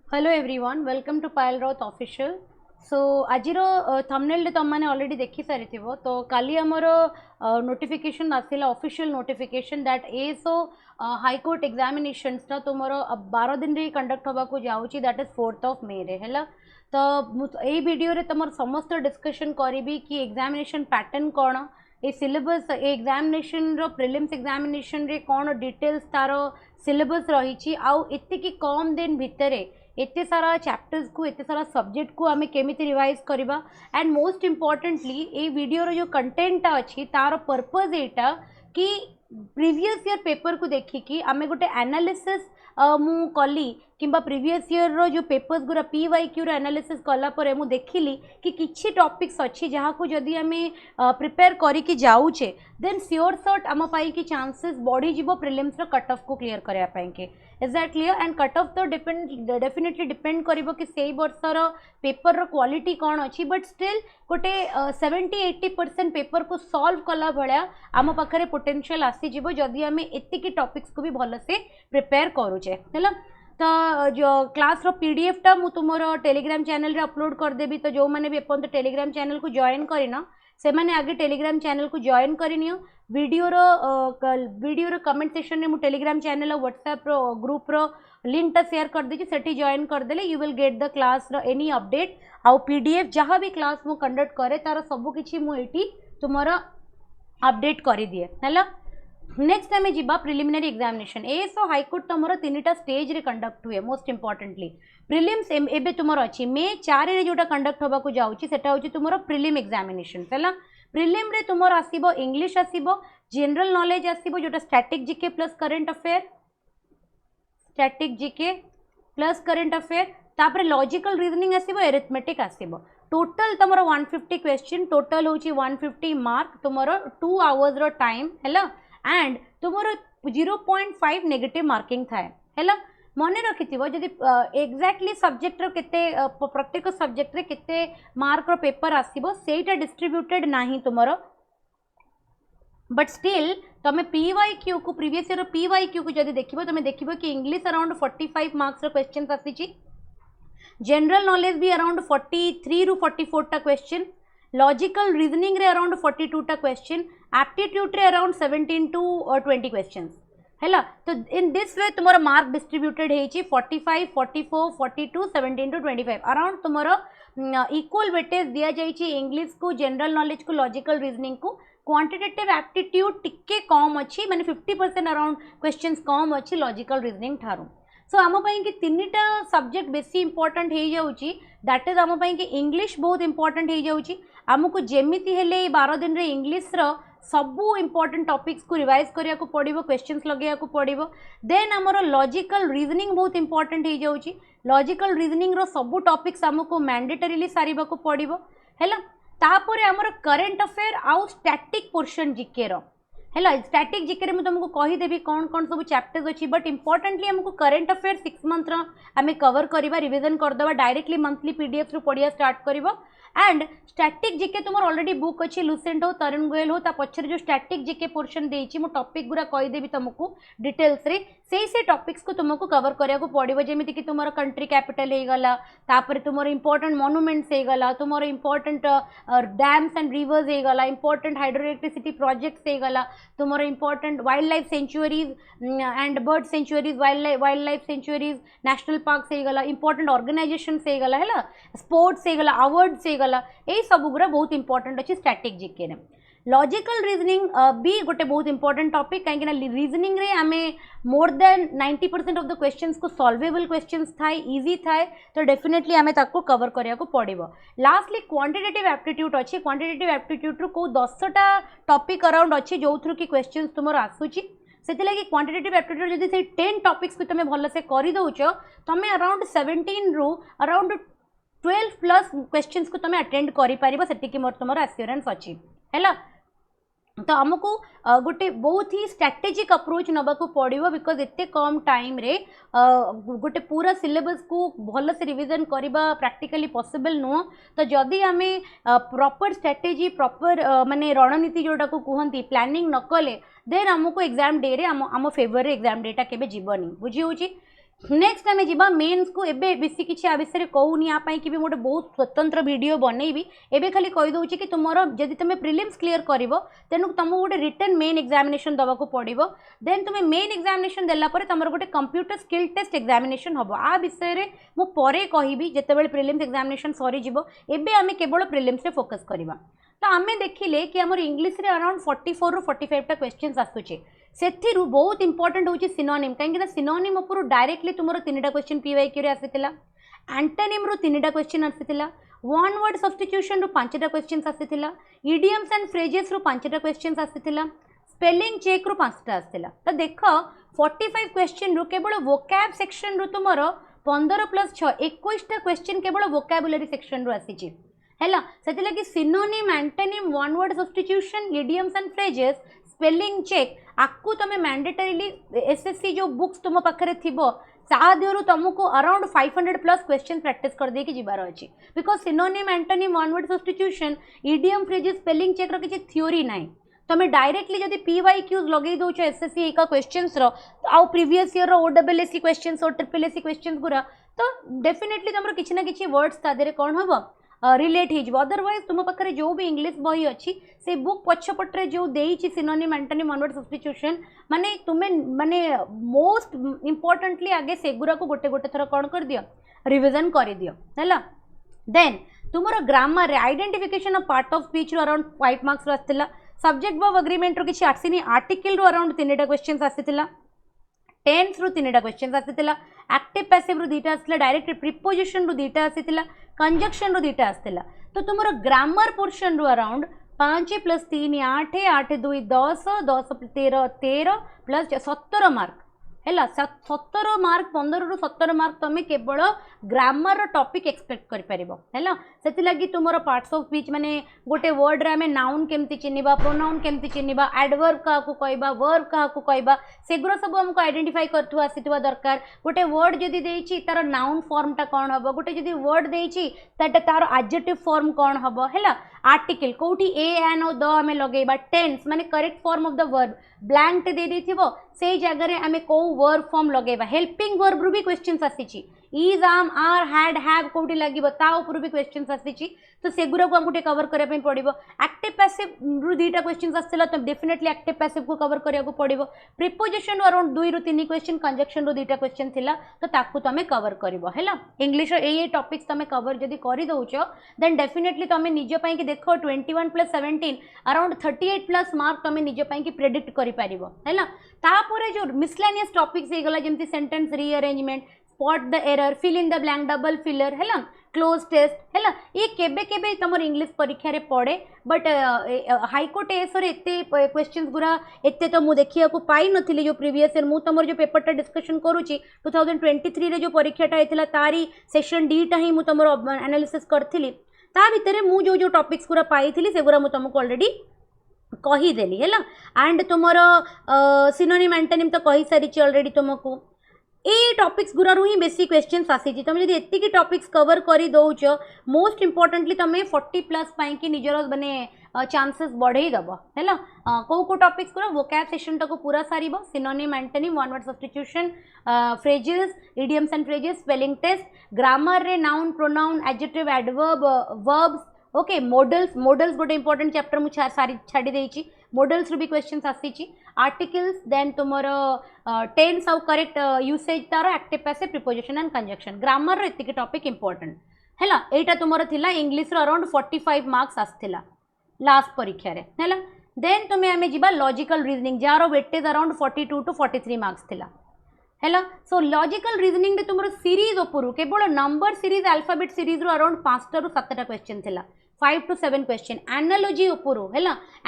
Hello everyone welcome to Payal Raut official. So आज thumbnail तुम मैंने ऑलरेडी देखी सारी तो काली आमर नोटिफिकेशन आसिला official notification that ASO high court examinations तुम 12 दिन रे कंडक्ट होगा को जाऊँगी दैट इज 4 मे रे है। तो यही वीडियो रे तुम समस्त डिस्कशन करी कि एग्जामिनेशन पैटर्न कौन ए सिलेबस एग्जामिनेशन रो प्रिलिम्स एग्जामिनेशन रे कौन डिटेल्स तार सिलेबस रही आउ एति कम दिन भितरे एते सारा चैप्टर्स को एते सारा सब्जेक्ट को आमे केमिति रिवाइज करबा and most importantly a video रो जो कंटेंट अच्छी तार पर्पज एटा कि प्रीवियस ईयर पेपर को देखिकी आमे गोटे एनालिसिस मु कली किंबा प्रीवियस ईयर रो जो पेपर्स गुरा PYQ रो एनालिसिस कला परे मु देखिली कि किछि टॉपिक्स अच्छी जहाँ को जदि आमे प्रिपेयर करी कि जाउछे देन श्योर शॉट आम पाई कि चांसेस बढ़ी जीवो प्रिलिम्स रो कट ऑफ को क्लियर करया पाई के is that clear and cut off तो डेफिनेटली डिपेंड करिवो कि सेई वर्षर पेपर रो क्वालिटी कौन अच्छी बट स्टिल गोटे 70-80% पेपर को सॉल्व कला भलिया आम पाखरे पोटेंशियल आसी जीवो जदि आमे एतिकी टॉपिक्स को भी भल से प्रिपेयर करूचे हैला। तो जो क्लास रो पीडीएफ टा मु तुमर टेलीग्राम चैनल रे अपलोड कर देबी तो जो माने भी अपन तो टेलीग्राम चैनल को जॉइन करिना से माने आगे टेलीग्राम चैनल को जॉइन करिनियो वीडियो रो कमेंट सेक्शन में मु टेलीग्राम चैनल और व्हाट्सएप रो ग्रुप रो लिंक टा शेयर कर देछि सेठी जॉइन कर देले you will get the class रो एनी अपडेट आउ पीडीएफ जहाँ भी क्लास मु कंडक्ट करे तार सब किछि मु एठी तुमरा अपडेट करि दिए हैला। नेक्स्ट आम जी प्रिलिमिनारी एग्जामिनेशन एएसओ हाईकोर्ट तुम 3टा स्टेज रे कंडक्ट हुए मोस्ट इंपोर्टेंटली प्रिलिम्स एबे तुमर अच्छी मे 4 रे जोटा कंडक्ट होगा को जाउची सेटा होची तुमर प्रिलिम एग्जामिनेशन हैला। प्रिलिम रे तुमर आसीबो इंग्लिश आसीबो जनरल नॉलेज आसीबो जोटा static GK plus current affair static GK plus current affair तापर लॉजिकल रीजनिंग आसीबो एरिथमेटिक आसीबो टोटल तुमर 150 क्वेश्चन टोटल होची 150 मार्क तुमर 2 आवर्स रो टाइम हैला एंड तुमर 0.5 नेगेटिव मार्किंग थाए हैला। मने रखिथिबो जदि एग्जैक्टली सब्जेक्ट रो केते प्रत्येक सब्जेक्ट रे केते मार्क रो पेपर आसीबो सेटा डिस्ट्रीब्यूटेड नाही तुमर बट स्टिल तमे PYQ को प्रीवियस ईयर PYQ को जदि देखिबो तमे देखिबो कि इंग्लिश अराउंड 45 मार्क्स रो क्वेश्चंस आसीची जनरल नॉलेज भी अराउंड 43 रु 44 टा क्वेश्चन लॉजिकल रीजनिंग रे अराउंड 42 टा क्वेश्चन एप्टीट्यूड रे अराउंड 17 टू 20 क्वेश्चंस हैला। तो इन दिस वे तुमर मार्क डिस्ट्रीब्यूटेड हेची 45 44 42 17 टू 25 अराउंड तुमर इक्वल वेटेज दिया जाइची इंग्लिश को जनरल नॉलेज को लॉजिकल रीजनिंग को क्वांटिटेटिव एप्टीट्यूड टिके कम अच्छी माने 50% अराउंड क्वेश्चंस कम अच्छी लॉजिकल रीजनिंग ठारू। सो आम कि 3टा सब्जेक्ट बेसी इंपोर्टेंट हो जाउची दैट इज आम कि इंग्लिश बहुत इंपोर्टेंट हो जाउची आमको जेमिति हेले 12 दिन रे इंग्लिश रो सबू इंपोर्टेंट टॉपिक्स को रिवाइज करिया को पड़िबो क्वेश्चंस लगेया को पड़िबो देन हमरो लॉजिकल रीजनिंग बहुत इंपोर्टेंट हो जाउची लॉजिकल रीजनिंग रो सबू टॉपिक्स हमको मैंडेटरीली सारिबा को पड़िबो हैला। तापर हमरो करंट अफेयर आउ स्टैटिक पोर्शन जीके रो हैला स्टैटिक जीके में तुमको कहीदेवी कौन कौन सब चैप्टर्स अच्छी बट इंपोर्टेंटली हमको करंट अफेयर 6 मंथ आम कवर करवा रिविजन करदे डायरेक्टली मंथली पीडीएफ रु पढ़िया स्टार्ट कर एंड स्टैटिक जीके तुम ऑलरेडी बुक अच्छी लुसेंट हो तरुण गोयल हो पछर जो स्टैटिक जीके पोर्शन देइछि मु टॉपिक गुरा कहीदेवी तुमको डिटेल्स रे से टॉपिक्स को तुमको कवर करिया को पड़िबो जेमिति कि तुमर कंट्री कैपिटल हे गला तापर तुमर इंपोर्टेंट मॉन्यूमेंट्स हे गला तुमर इंपोर्टेंट डैम्स एंड रिवर्स हे गला इंपोर्टेंट हाइड्रो इलेक्ट्रिसिटी प्रोजेक्ट्स हे गला तुमर important wild life sanctuaries and bird sanctuaries wild life sanctuaries national parks हे गला इंपोर्टेंट ऑर्गेनाइजेशंस हे गला हैला स्पोर्ट्स हे गला अवार्ड्स हे गला ए सब गुरा बहुत इंपोर्टेंट अच्छी स्टैटिक जीके रे। लॉजिकल रीजनिंग भी गोटे बहुत इंपोर्टेंट टॉपिक कहीं रीजनिंग रे आमे more than 90% of the questions को सॉल्वेबल क्वेश्चंस थाए इजी थाए तो डेफिनेटली आमे ताको कवर करिया को पड़िबो। लास्टली क्वांटिटेटिव एप्टीट्यूड अच्छी क्वांटिटेटिव एप्टीट्यूड रो को 10टा टॉपिक अराउंड अच्छी जो थ्रू की क्वेश्चंस तुमर आसुची से लगी क्वांटिटेटिव एप्टीट्यूड जदि से 10 टॉपिक्स को तुम भल से कर दौच तुम अराउंड 17 रु अराउंड 12 प्लस क्वेश्चंस को तुम अटेंड कर सेटिकी मोर तुम एश्योरेंस अच्छी हैला। तो आमको गोटे बहुत ही स्ट्रैटेजिक अप्रोच नबा को पड़ो बिकज एते कम टाइम रे गोटे पूरा सिलेबस को भल से रिविजन करवा प्रैक्टिकली पॉसिबल नुह। तो जदि आम प्रॉपर स्ट्रैटेजी प्रॉपर माने रणनीति जोटा को कहती प्लानिंग न कले देन आमको एग्जाम डे रे आम फेवर रे एग्जाम डेटा केबे जीवनी बुझी होची नेक्स्ट आम जा मेन्स को एबे बेसी किसी आ विषय कहूनी यापाई कि भी गोटे बहुत स्वतंत्र वीडियो बनईबी एबे खाली कहीदे कि तुम जब तुम प्रिलिम्स क्लीयर कर तेणु तुमको गोटे रिटर्न मेन एग्जामिनेशन दवाक पड़ो देन तुम मेन एग्जामिनेशन देलापर तुम गोटे कंप्यूटर स्किल टेस्ट एग्जामिनेशन हम आ विषय में मुझे कहबी जिते प्रिलिम्स एग्जामिनेशन सरीज एबे आम केवल प्रिलिम्स रे फोकस करवा। तो आम देखिले कि आम इंग्लीश रे अराउंड 44 ରୁ 45 टा क्वेश्चंस आसुचे से बहुत इंपोर्टेंट होची सिनोनिम कहीं सिनोनिम उपर डायरेक्टली तुम 3टा क्वेश्चन पीवाईक्यू रे आसीतिला एंटोनिम रू 3टा क्वेश्चन आसीतिला वन वर्ड सब्स्टिट्यूशन रू 5टा क्वेश्चन आसीतिला इडियम्स एंड फ्रेजेस रू 5टा क्वेश्चन आसीतिला स्पेलिंग चेक रू 5टा आसीतिला। तो देख 45 क्वेश्चन रू केवल वोकैब सेक्शन रू तुमर 15+6 21टा क्वेश्चन केवल वोकैबुलरी सेक्शन रू आसीची हैला से लगी synonym antonym one word substitution idioms and phrases spelling check आपको तुम मैंडेटरीली एसएससी जो बुक्स तुम पाखे थी साध्यरू तुमको अराउंड 500+ क्वेश्चन प्रैक्टिस कर देकी जीवार अच्छी because synonym antonym one word substitution idiom phrases spelling check रो किसी थ्योरी ना तुम डायरेक्टली जब पीवाईक्यूज लगे दौच एसएससी का क्वेश्चंस आउ प्रीवियस ईयर ओडब्ल्यूएससी क्वेश्चंस और ट्रिपल क्वेश्चंस गुरा तो डेफिनेटली तुम किसी ना किसी वर्ड्स तादे कौन हम रिलेट हो अदरवाइज तुम पाखे जो भी इंग्लिश बही अच्छी से बुक पछपटे जो देती synonym antonym one word substitution माने तुम्हें माने मोस्ट इंपोर्टेंटली आगे सेगुरा को गोटे गोटे थर कौन कर दियो रिविजन कर दियो है देन तुमर grammar identification of part of speech रो अराउंड 5 मार्क्स आसाला सब्जेक्ट वर्ब एग्रीमेंट रो किसी आसीनी आर्टिकल रो अराउंड 3टा क्वेश्चन आसाला टेन्स रू 3टा क्वेश्चन आसाला एक्टिव पैसिव रू 2टा आसाला डायरेक्ट प्रिपोजिशन रू 2टा आसाला कंजक्शन रू 2टा आसाला। तो तुम ग्रामर पोर्शन रू अराउंड 5 + 3 8 8 2 10 10 13 13 प्लस 17 मार्क है 17 मार्क 15 ରୁ 17 मार्क तुम केवल ग्रामर टॉपिक एक्सपेक्ट कर से लगी तुम पार्ट्स ऑफ स्पीच माने गोटे वर्ड रे नाउन केमती चिन्हवा प्रोनाउन केमती चिन्हवा एडवर्ब क्या कहवा वर्ब क्या कहवा सेगुरा सब हमको आइडेंटिफाई करथु आसीथवा दरकार गोटे वर्ड जदि देछि तार नाउन फॉर्मटा कौन हम गोटे जदि वर्ड देछि तार एडजेक्टिव फॉर्म कौन हम है आर्टिकल कौटी ए एन और द आम लगेबा टेन्स माने correct form of the verb blank दे देथिबो से जगह आम कौ वर्ब फॉर्म लगेबा हेल्पिंग वर्ब रू भी क्वेश्चंस आसीछि is am are had have कौटी लगिबो ता ऊपर भी क्वेश्चंस आसीछि तो सेगुरा को हमको कवर करने पड़ो एक्टिव पैसिव रू 2टा क्वेश्चन आसाला तो डेफिनेटली एक्टिव पैसिव को कवर करने पड़ो प्रिपोजिशन अराउंड 2 ରୁ 3 क्वेश्चन कंजक्शन रू 2टा क्वेश्चन थिला तो ताकू तुम कवर करबो हैला इंग्लिश ये टॉपिक्स तुम कवर जदि कर दउछ देन डेफिनेटली तुम निज पई कि देखो 21 + 17 अराउंड 38+ मार्क तुम निज पई कि प्रेडिक्ट करि पारिबो हैला तापर जो मिसलेनियस टॉपिक्स हे गला जेमति sentence rearrangement spot the error fill in the blank double filler है क्लोज टेस्ट है ये केबे केबे तुम इंग्लिश परीक्षा रे पड़े बट हाईकोर्ट एसर एत क्वेश्चन गुरा एत तो मुझे देखा पाई नी जो प्रीवियस ईयर मुझ तुम जो पेपरटा डिस्कशन करुच्ची 2023 रे जो परीक्षाटा होता तारी सेक्शन डीटा ही मुझ तुम एनालिसिस करी ता भितर मु जो टॉपिक्स गुरा पाई से गुरा मुझे तुमको ऑलरेडी कहीदेली है एंड तुम सिनोनिम एंटोनिम तो कही सारी ऑलरेडी तुमको ये टॉपिक्स गुरारू ही बेसी क्वेश्चंस आसी तुम जब एति टॉपिक्स कवर कर दौच मोस्ट इंपोर्टेंटली तुम 40+ पाई कि निजर माने चांसेस बढ़ई दब है कौ टॉपिक्स गुरा वोकैब सेक्शन टाको पूरा सारी synonym antonym one word substitution phrases idioms and phrases spelling test grammar रे noun pronoun adjective adverb verbs okay modals गोटे इंपोर्टेंट चैप्टर मुझे सारी छाड़ी देछि मॉडल्स रू भी क्वेश्चंस आसी आर्टिकल्स देन तुमर टेन्स आउ करेक्ट यूसेज तार active passive preposition and conjunction grammar एतिक टॉपिक इंपोर्टेंट है एटा तुमर थिला इंग्लिश रो अराउंड 45 मार्क्स आसथिला लास्ट परीक्षा रे है देन तुम्हें आम जा logical reasoning jar weightage around 42 to 43 marks थिला है सो लॉजिकल रीजनिंग तुम सीरीज उपरू केवल नंबर सीरीज अल्फाबेट सीरीज रू अराउंड 5 ରୁ 7ଟା क्वेश्चन थिला 5 to 7 क्वेश्चन एनालॉजी उपरू है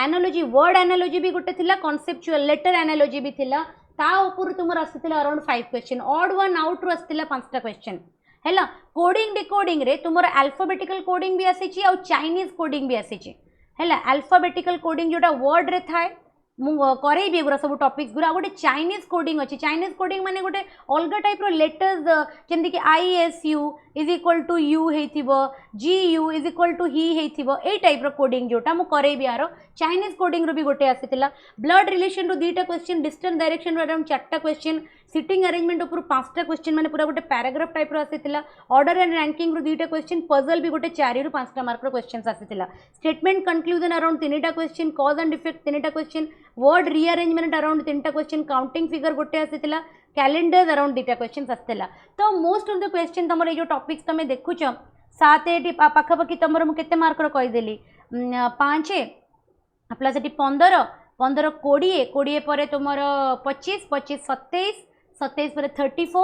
एनालॉजी वर्ड एनालॉजी भी गोटे थिला कॉन्सेप्चुअल लेटर एनालॉजी भी थिला ता उपरू तुम आसीथिला around 5 question odd one out रू आसीथिला 5टा क्वेश्चन है कोडिंग डिकोडिंग रे तुम अल्फाबेटिकल कोडिंग भी आसी आ चाइनीज कोडिंग भी आसी है अल्फाबेटिकल कोडिंग जोटा वर्ड रे थाए करेबी एगुरा सब टॉपिक्स गुरा गोटे चाइनीज कोडिंग अच्छी चाइनीज कोडिंग माने गोटे अलग टाइप लेटर्स जमती कि ISU is equal to U हो GU is equal to he हो टाइप कोडिंग जोटा मु करेबी यार चाइनीज कोडिंग रू भी गोटे आसीला ब्लड रिलेशन रू 2टा क्वेश्चन डिस्टेंस डायरेक्शन रू अराउंड 4टा क्वेश्चन सिटिंग अरेंजमेंट ऊपर 5टा क्वेश्चन माने पूरा गोटे पैराग्राफ टाइप रो आसीतिला ऑर्डर एंड रैंकिंग रो 2टा क्वेश्चन पजल भी गोटे 4 ରୁ 5टा मार्क रो क्वेश्चंस आसीतिला स्टेटमेंट कंक्लूजन अराउंड 3टा क्वेश्चन कॉज एंड इफेक्ट 3टा क्वेश्चन वर्ड रीअरेंजमेंट अराउंड 3टा क्वेश्चन काउंटिंग फिगर गोटे आसीतिला कैलेंडर्स अराउंड 2टा क्वेश्चंस आसीतिला तो मोस्ट ऑफ द क्वेश्चन तमर ए जो टॉपिक्स तमे देखुछ 7 पाखापाखि तमर मु केते मार्क रो कहि देली 5 प्लस 15 15 20 20 पर तुम 25 25 27 27 पर 34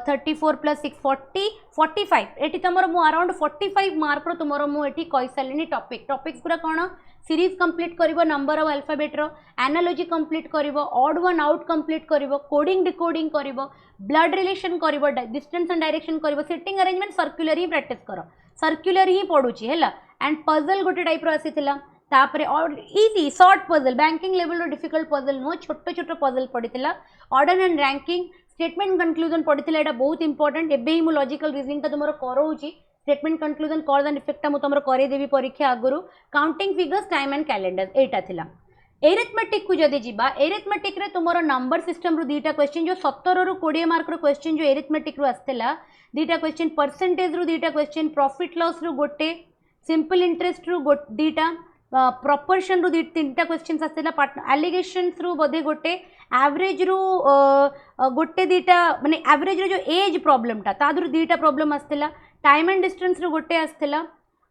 34 प्लस 6 40 45 एटी तुम अराउंड 45 मार्क रो तुम मुझे कही सारे टॉपिक्स पूरा कौन सीरीज कंप्लीट करिवो नंबर ऑफ अल्फाबेट रो एनालॉजी कंप्लीट करिवो ऑड वन आउट कंप्लीट करिवो कोडिंग डिकोडिंग करिवो ब्लड रिलेशन करिवो डिस्टेंस एंड डायरेक्शन करिवो सिटिंग अरेंजमेंट सर्कुलर ही प्रैक्टिस करो सर्कुलर ही पढुची हैला एंड पजल गोटे टाइप रो आसीतिला तापरे और easy short puzzle banking level रो डिफिकल्ट पजल नो छोटो छोटो पजल पड़ीतिला order and ranking statement conclusion पड़ीतिला एटा बहुत इंपोर्टेंट एबे ही मु लॉजिकल रीजनिंग का तुमरो करौची statement conclusion cause and effect मु तुमरो करे देबी परीक्षा आगुरु counting figures time and calendars एटा थिला एरिथमेटिक को जदि जिबा एरिथमेटिक रे तुमरो नंबर सिस्टम रो 2टा क्वेश्चन जो 17 ରୁ 20 मार्क रो क्वेश्चन जो एरिथमेटिक रो आस्तेला 2टा क्वेश्चन परसेंटेज रो 2टा क्वेश्चन प्रॉफिट लॉस रो गोटे सिंपल इंटरेस्ट रो 2टा प्रॉपर्शन रू 3टा क्वेश्चन आसला एलिगेशंस रू बोधे गोटे एवरेज रू गोटे 2टा माने एवरेज रो जो एज प्रॉब्लम ता तादुर 2टा प्रॉब्लम आसला टाइम एंड डिस्टेंस रू गोटे आसला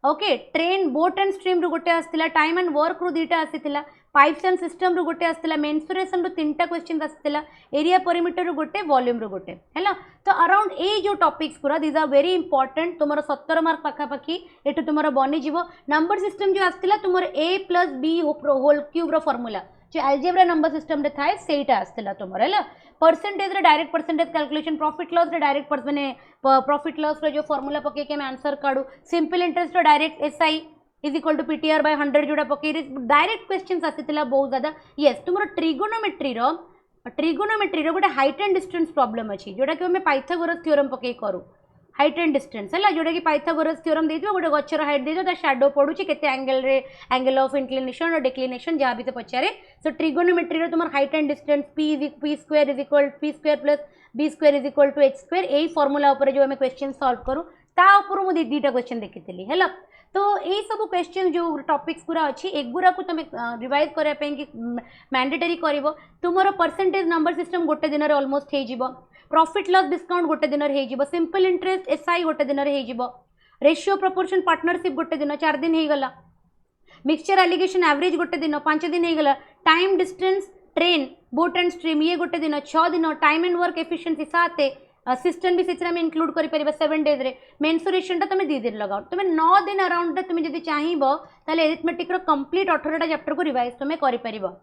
okay train boat and stream रू गोटे आसला टाइम एंड वर्क रू 2टा आसीतिला पाइप्स एंड सिस्टम रू गोटे आसला मेंसुरेशन रू 3टा क्वेश्चन आसला एरिया परिमीटर रू गोटे वॉल्यूम रू गोटे हैला तो अराउंड ए जो टॉपिक्स पूरा दीज आर वेरी इंपोर्टेंट तुमर 17 मार्क पाखापाखि एटू तुमर बनी जीवो नंबर सिस्टम जो आसला तुमर a plus B whole cube रो फॉर्मूला जो अलजेब्रा नंबर सिस्टम रे थाए सेटा आसला तुमर हैला परसेंटेज रे direct percentage calculation profit loss रे डायरेक्ट माने प्रॉफिट लॉस रे जो फॉर्मूला पके के हम आंसर काढू सिंपल इंटरेस्ट रो direct SI is equal to PTR by 100 जोड़ा पके डायरेक्ट क्वेश्चंस आसीतिला बहुत ज्यादा यस तुमर ट्रिगोनोमेट्री रो गोटे हाइट एंड डिस्टेंस प्रॉब्लम अछि जोटा कि हमें पाइथागोरस थ्योरम पके करू हाइट एंड डिस्टेंस है जोटा कि पाइथागोरस थ्योरम दे दियो गोटे गचर हाइट दे दियो ता शैडो पडुची केते एंगल रे एंगल ऑफ इंक्लिनेशन और डिक्लिनेशन जहाँ भी से पचारे सो ट्रिगोनोमेट्री रो तुमर height and distance p square is equal p square plus b square is equal to h square एही फार्मूला ऊपर जो हमें क्वेश्चन सॉल्व करू ता ऊपर मु 2टा क्वेश्चन देखितली हैला तो यही सब क्वेश्चन जो टॉपिक्स पूरा अच्छी एगुरा को तुम रिवाइज करने कि मैंडेटरी कर तुमर परसेंटेज नंबर सिस्टम गोटे दिन में ऑलमोस्ट हो प्रॉफिट लॉस डिस्काउंट गोटे दिन में हो सिंपल इंटरेस्ट एसआई गोटे दिन में हो रेशियो प्रपोर्शन पार्टनरशिप गोटे दिन 4 दिन हो गला मिक्सचर एलिगेशन एवरेज गोटे दिन 5 दिन हो गला time distance train boat and stream ये गोटे दिन 6 दिन time and work efficiency 7 assistant भी से इनक्लूड कर 7 डेज रे मेंसुरेशन तुम 2 दिन लगाओ तुम 9 दिन अराउंड तुम जब चाहब ताले एरिथमेटिक रो कंप्लीट 18टा चैप्टर को रिवाइज तुम कर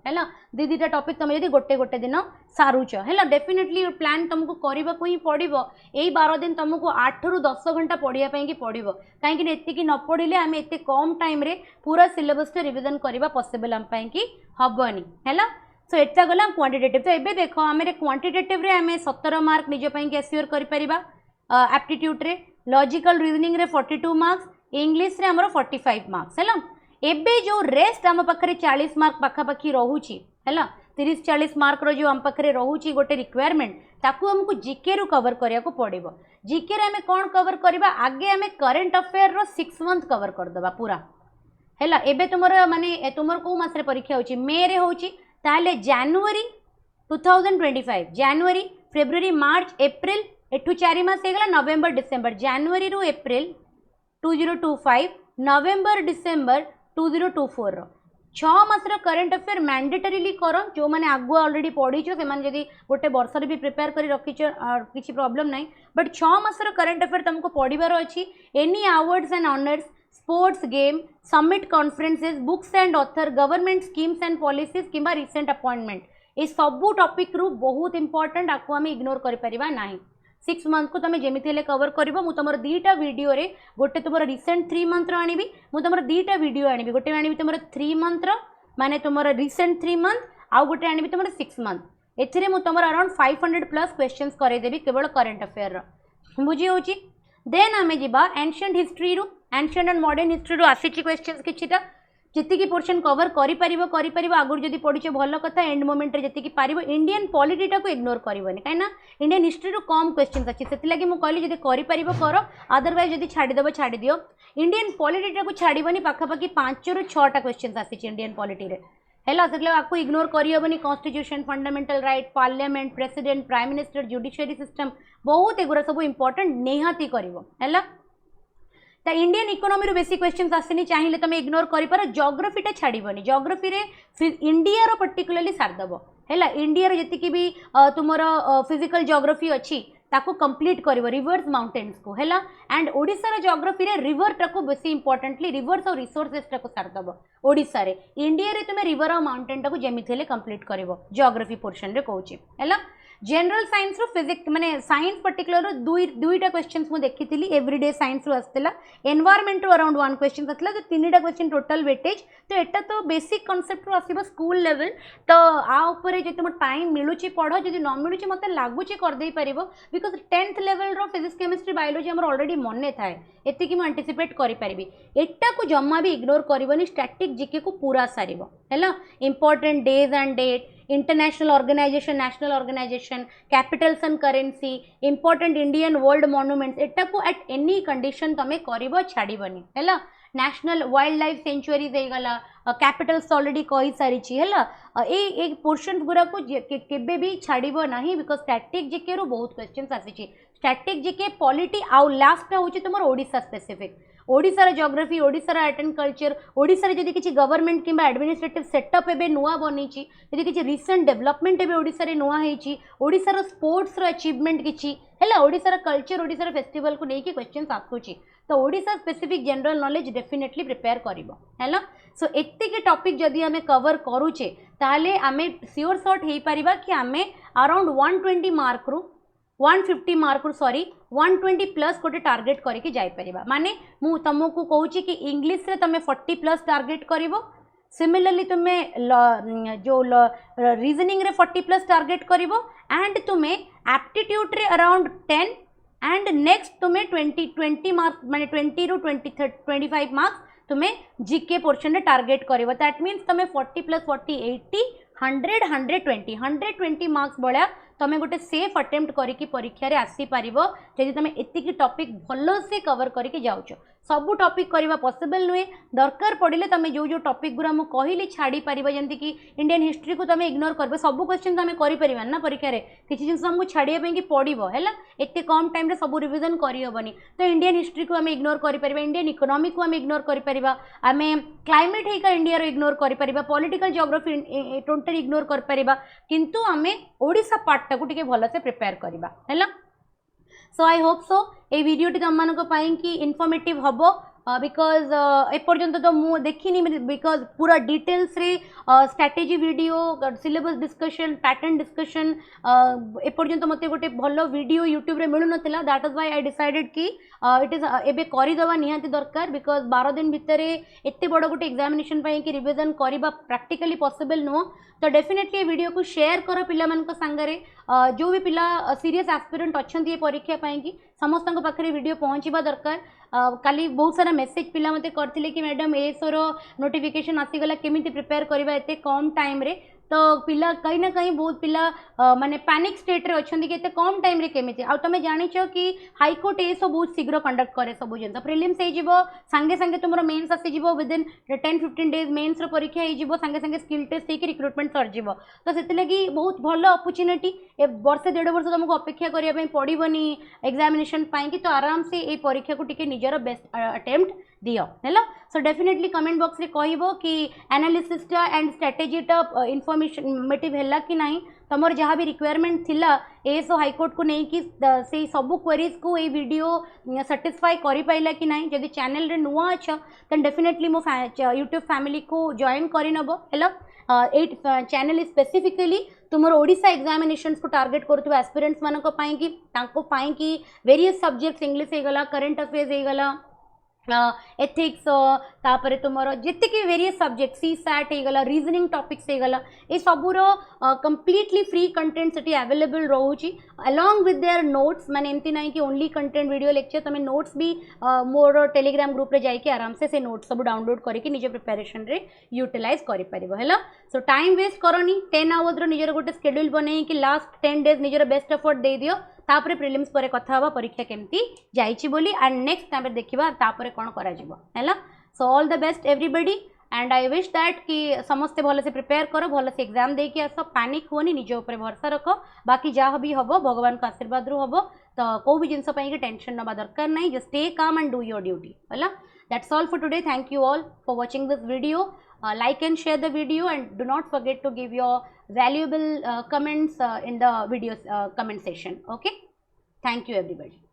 है दीटा टॉपिक तुम जब गोटे गोटे दिन सारूच है डेफिनेटली प्लान तुमको करने को ही पड़ो यही 12 दिन तुमको 8 ରୁ 10 घंटा पढ़ाई पड़ो कहीं एतिकी न पढ़ले आम एत कम टाइम रे पूरा सिलेबस रिविजन करवा पॉसिबल आम हेनी है सो एटा गला क्वांटिटेटिव तो एबे देखो आम क्वांटिटेटिव रे आम 17 मार्क निज पई एश्योर करि परिबा एप्टीट्यूड रे लॉजिकल रीजनिंग रे 42 मार्क्स इंग्लिश रे हमरो 45 मार्क्स हैला एबे जो रेस्ट आम पाखरे 40 मार्क पाखापाखि रहुची हैला 30-40 मार्क रो जो आम पाखरे रहुची गोटे रिक्वायरमेंट ताकू हमको जीके रु कवर करिया को पड़िबो जीके रे हमें कोन कवर करबा आगे हमें करंट अफेयर रो 6 मंथ कवर कर दबा पूरा हैला एबे तुमरो माने तुमर को मास रे परीक्षा होची मे रे होची ताले जनवरी 2025 जनवरी फेब्रुआरी मार्च एप्रिल एठू 4 मास हेगला नवेम्बर डिसेम्बर जनवरी रु एप्रिल 2025 नवेम्बर डिसेम्बर 2024 रो 6 मास रो करंट अफेयर मैंडेटरीली करो जो माने आगु ऑलरेडी पढ़ीछो से माने जदी गोटे वर्ष रे भी प्रिपेयर करी रखिछो किछि प्रॉब्लम नाही बट 6 मास रो करंट अफेयर तुमको पढ़िबार अछि any awards and honours sports game summit conferences books and author government schemes and policies किंबा रिसेंट अपॉइंटमेंट ये सबू टॉपिक रु बहुत इंपोर्टेंट आपको आम इग्नोर कर परिबा नाही 6 मंथ को तुम जेमिति हेले कवर करिवो मु तुमर 2टा वीडियो रे गोटे तुमर रिसेंट 3 मंथ रो आनिबी मु तुमर 2टा वीडियो आनिबी गोटे आनिबी तुमर 3 मंथ रो माने तुमर रिसेंट 3 मंथ आउ गोटे आनिबी तुमर 6 मंथ एथिरे मु तुमर अराउंड 500 प्लस क्वेश्चंस करे देबी केवल करंट अफेयर रो बुझी होची देन आमे जिबा एंशिएंट हिस्ट्री रु एंशिएंट एंड मॉडर्न हिस्ट्री रु आसीची क्वेश्चंस किछिटा जितकी पोर्शन कवर कर आगुरी जदि पढ़ी भल कथा एंड मोमेंट रे जी पार इंडियन पॉलिटीटा को इग्नोर करनी कहीं इंडियन हिस्ट्री रू कम क्वेश्चन अच्छी से लगी मुझे कहली जब कर अदरवाइज जब छाड़देव छाड़ दियो इंडियन पॉलिटीटा को छाड़बनी पाखापाखि 5 ରୁ 6टा क्वेश्चन आसी इंडियन पॉलिटी रे है से आपको इग्नोर करहबनी constitution fundamental right parliament president prime minister judiciary system बहुत एगुरा सब इंपोर्टेंट निहाती है ता इंडियन इकोनॉमी रो बेसी क्वेश्चंस आसेनी चाहिए तुम इग्नोर कर जियोग्राफीटा छाड़बनी जियोग्राफी रे इंडिया रो पर्टिकुलरली सारदेव है इंडिया जी भी तुमर फिजिकल जियोग्राफी अच्छी ताको कंप्लीट करिवो रिवर्स माउंटेन्स को हैला एंड ओडिसा रे जियोग्राफी रे रिवर टाको बेसी इंपोर्टेंटली रिवर्स और रिसोर्सेस टाको सारदबो ओडिसा रे इंडिया रे तुमे रिवर और माउंटेन टाको जेमिति हेले कंप्लीट करिवो जियोग्राफी पोर्शन रे कहूची हैला जनरल साइंस रो फिजिक्स माने साइंस पर्टिकुलर दुईटा क्वेश्चंस मु देखिथिली एवरीडे साइंस रो आस्तेला एनवायरनमेंट रो अराउंड 1 क्वेश्चन आतला तो 3टा क्वेश्चन टोटल वेटेज तो एटा तो बेसिक कांसेप्ट रो आसीबो स्कूल लेवल तो आ ऊपर जे तुम टाइम मिलुची पढ़ो जदि न मिलुची मते लागुची कर देई परिबो बिकॉज 10th लेवल रो फिजिक्स केमिस्ट्री बायोलॉजी हमर ऑलरेडी मन्ने थाए एति कि मु एंटिसिपेट करि परिबी एटा को जम्मा भी इग्नोर करबनी स्टैटिक जीके को पूरा सारिबो हैला important days and date international organization national organization capitals and currency important Indian world monuments एटा को एट एनी कंडीशन तमे करिवो छाड़ीबनी हैला नेशनल वाइल्ड लाइफ सेंचुरीज गला कैपिटल्स ऑलरेडी कही सारी है ए पोर्शन गुरा को केबे भी छाड़ीबो नाही बिकॉज स्टैटिक जीके रो बहुत क्वेश्चंस आसी स्टैटिक जीके पॉलिटी आउ लास्ट होची तुमर Odisha specific Odisha geography Odisha art and culture Odisha जदि किछि गवर्नमेंट किंबा एडमिनिस्ट्रेटिव सेटअप एबे नुआ बनीची जदि किछि रिसेंट डेवलपमेंट एबे ओडिसा रे नुआ हेची ओडिसा स्पोर्ट्स रो अचीवमेंट किछि हैला ओडिसा कल्चर ओडिसा फेस्टिवल को लेके क्वेश्चंस आसुची तो Odisha specific general knowledge definitely prepare करिवो हैला सो एत्ते के टॉपिक जदि हमें कवर करूचे ताले हमें श्योर शॉट हे परिबा कि हमें अराउंड 120 मार्क रु 150 मार्क रु सॉरी 120 प्लस गोटे टार्गेट करके जाई परिबा माने मु तुमको कहूची कि इंग्लिश रे तमे 40 प्लस टार्गेट करिवो सिमिलरली तुमे जो रीजनिंग रे 40 प्लस टार्गेट करिवो एंड तुमे एप्टीट्यूड रे अराउंड 10 एंड नेक्स्ट तुम्हें 20 मार्क्स माने 20 ରୁ 25 मार्क्स तुम्हें जीके पोर्शन रे टार्गेट करिवो दैट मीन्स तुम्हें 40 प्लस 40 80 100 120 मार्क्स भलिया तुम गोटे सेफ अटेम्प्ट करके परीक्षा रे आसी पारिबो जदि तुम एतिकी टॉपिक भलो से कवर करके जाउछो सबू टॉपिक करवा पॉसिबल नुहे दरकार पड़े तुम जो जो टॉपिक गुरा मु कहली छाड़ी पारिबो जंती कि इंडियन हिस्ट्री को तुम इग्नोर करबो सब क्वेश्चन तुम करि परिबा ना परीक्षा रे किछि जिंस हमकु छाड़िया पे कि पड़िबो हैला एते कम टाइम रे सब रिवीजन करि होबनी तो इंडियन हिस्ट्री को हम इग्नोर करि परिबा इंडियन इकोनॉमी को हम इग्नोर करि परिबा हमें क्लाइमेट हेका इंडिया रो इग्नोर करि परिबा पॉलिटिकल जियोग्राफी टोटल इग्नोर कर परिबा किंतु हमें ओडिसा पार्ट टाको टिके भलो से प्रिपेयर करबा हैला सो आई होप सो ये वीडियो टी तुम मानक कि इनफॉर्मेटिव हबो बिकॉज एपर्यंत तो मु देखिनी बिकॉज पूरा डिटेल्स रे strategy video syllabus discussion pattern discussion एपर्यंत मते गोटे भलो वीडियो यूट्यूब रे मिलु नथिला that is why I decided कि इट इज एबे करिदवा निहाती दरकार बिकॉज 12 दिन भितरे एत्ते बड़ गोटे एग्जामिनेशन पई कि रिवीजन करबा प्रैक्टिकली पॉसिबल नो तो डेफिनेटली वीडियो को शेयर करो पिला मानक संगरे जो भी पिला सीरियस एस्पिरेंट अच्छी परीक्षा पाई कि समस्त पाखे वीडियो पहुँचवा दरकार काली बहुत सारा मेसेज पिला मते करथिले कि मैडम एसोर नोटिफिकेशन आसीगला केमिति प्रिपेयर करबा एते कम टाइम रे तो पिला कहीं ना कहीं बहुत पिला माने पैनिक स्टेट रे अछंती कि एते कम टाइम रे केमिति आ तमे जानिचो कि हाईकोर्ट एसो बहुत शीघ्र कंडक्ट करे सब जिन प्रिलिम्स हे जिवो संगे संगे तुमरो मेंस आसी जिवो विद इन 10-15 डेज मेंस रो परीक्षा हे जिवो संगे संगे स्किल टेस्ट हे कि रिक्रूटमेंट सर जिवो तो सेति लगी बहुत भलो अपॉर्चुनिटी ए वर्ष 1.5 वर्ष तुमको अपेक्षा करिया पई पड़िबनी एग्जामिनेशन पाई कि तो आराम से ए परीक्षा को टिके निजर बेस्ट अटेम्प्ट दियो हैला सो डेफिनेटली कमेंट बॉक्स रे कहबो कि एनालिसिस टा एंड स्ट्रेटजी टा इन्फॉर्मेटिव हैला कि नहीं तमर जहाँ भी रिक्वायरमेंट थिला एसो हाईकोर्ट को नहीं कि से सब क्वेरीज को ये वीडियो सैटिस्फाई करि पाइला कि नहीं जदि चैनल रे नुआ अच्छा देन डेफिनेटली मो यूट्यूब फैमिली को जॉइन करि नबो हैला एट चैनल स्पेसिफिकली तुमर ओडिशा एग्जामिनेशंस को टारगेट करथु एस्पिरेंट्स मानको पाई कि तांको पाई कि वेरियस सब्जेक्ट्स इंग्लिश हे गला करंट अफेयर्स हे गला एथिक्स तापर तुमर जितकी वेरियस सब्जेक्ट सी सैट हो गला रीजनिंग टॉपिक्स हो गला ये सबूर कंप्लीटली फ्री कंटेंट सेठी अवेलेबल रोची अलॉन्ग विथ देयर नोट्स माने एमती नहीं कि ओनली कंटेंट वीडियो लेक्चर तुम नोट्स भी मोर टेलीग्राम ग्रुप रे जाइए आराम से नोट्स सब डाउनलोड करके निज प्रिपरेशन रे यूटिलाइज कर पारिबो हैला। सो टाइम वेस्ट करनी 10 आवर्स रो निजर गोटे शेड्यूल बनै कि लास्ट 10 डेज निजर बेस्ट एफर्ट दे दियो तापरे प्रिलिम्स परे कथा हवा परीक्षा केमती जाइछि बोली एंड नेक्स्ट टाइम देखिबा तापरे कोन करा जिवो हैला। So all the best everybody and I wish that कि समस्ते भल से प्रिपेयर करो भल से एग्जाम दे के आसो पैनिक होनी निज ऊपर भरोसा रखो बाकी जहाँ भी हबो भगवान का आशीर्वाद रु हबो तो को भी जिनस पई के टेंशन नबा दरकार नहीं just stay calm and do your duty हैला। That's all for today. Thank you all for watching this video. Like and share the video and do not forget to give your valuable comments in the video comment section. Okay. Thank you everybody.